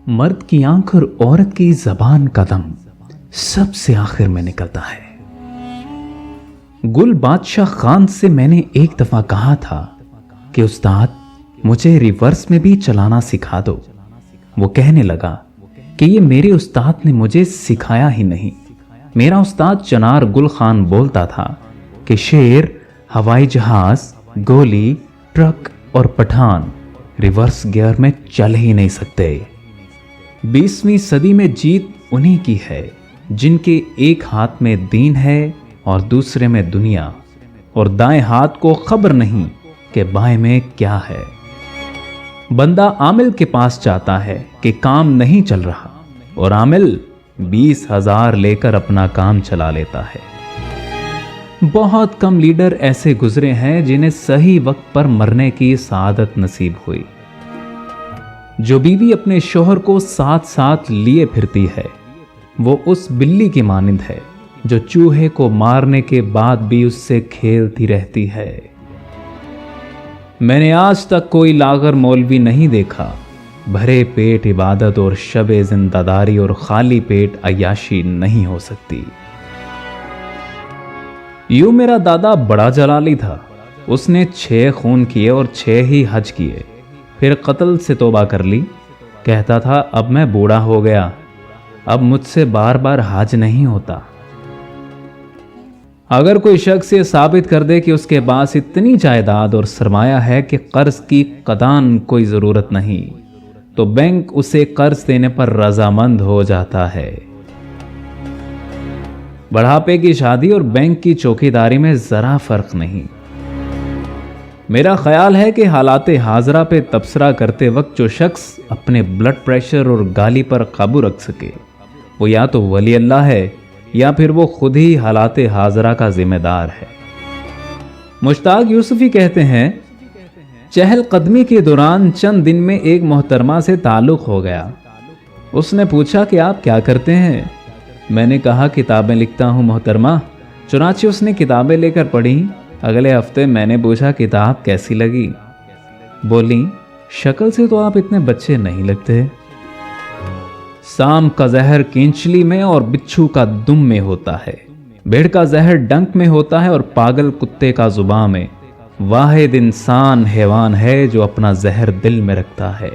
مرد کی آنکھ اور عورت کی زبان کا دم سب سے آخر میں نکلتا ہے۔ گل بادشاہ خان سے میں نے ایک دفعہ کہا تھا کہ استاد مجھے ریورس میں بھی چلانا سکھا دو۔ وہ کہنے لگا کہ یہ میرے استاد نے مجھے سکھایا ہی نہیں۔ میرا استاد چنار گل خان بولتا تھا کہ شیر، ہوائی جہاز، گولی، ٹرک اور پٹھان ریورس گیئر میں چل ہی نہیں سکتے۔ 20ویں صدی میں جیت انہی کی ہے جن کے ایک ہاتھ میں دین ہے اور دوسرے میں دنیا، اور دائیں ہاتھ کو خبر نہیں کہ بائیں میں کیا ہے۔ بندہ عامل کے پاس جاتا ہے کہ کام نہیں چل رہا، اور عامل 20,000 لے کر اپنا کام چلا لیتا ہے۔ بہت کم لیڈر ایسے گزرے ہیں جنہیں صحیح وقت پر مرنے کی سعادت نصیب ہوئی۔ جو بیوی اپنے شوہر کو ساتھ ساتھ لیے پھرتی ہے وہ اس بلی کی مانند ہے جو چوہے کو مارنے کے بعد بھی اس سے کھیلتی رہتی ہے۔ میں نے آج تک کوئی لاغر مولوی نہیں دیکھا۔ بھرے پیٹ عبادت اور شب زندہ داری اور خالی پیٹ عیاشی نہیں ہو سکتی۔ یوں میرا دادا بڑا جلالی تھا۔ اس نے 6 خون کیے اور 6 ہی حج کیے، پھر قتل سے توبہ کر لی۔ کہتا تھا اب میں بوڑھا ہو گیا، اب مجھ سے بار بار حج نہیں ہوتا۔ اگر کوئی شخص یہ ثابت کر دے کہ اس کے پاس اتنی جائیداد اور سرمایہ ہے کہ قرض کی قدان کوئی ضرورت نہیں، تو بینک اسے قرض دینے پر رضامند ہو جاتا ہے۔ بڑھاپے کی شادی اور بینک کی چوکیداری میں ذرا فرق نہیں۔ میرا خیال ہے کہ حالات حاضرہ پہ تبصرہ کرتے وقت جو شخص اپنے بلڈ پریشر اور گالی پر قابو رکھ سکے وہ یا تو ولی اللہ ہے یا پھر وہ خود ہی حالات حاضرہ کا ذمہ دار ہے۔ مشتاق یوسفی کہتے ہیں چہل قدمی کے دوران چند دن میں ایک محترمہ سے تعلق ہو گیا۔ اس نے پوچھا کہ آپ کیا کرتے ہیں؟ میں نے کہا کتابیں لکھتا ہوں محترمہ۔ چنانچہ اس نے کتابیں لے کر پڑھی۔ اگلے ہفتے میں نے پوچھا کتاب کیسی لگی؟ بولی شکل سے تو آپ اتنے بچے نہیں لگتے۔ سام کا زہر کینچلی میں اور بچھو کا دم میں ہوتا ہے، بھیڑ کا زہر ڈنک میں ہوتا ہے اور پاگل کتے کا زباں میں۔ واحد انسان حیوان ہے جو اپنا زہر دل میں رکھتا ہے۔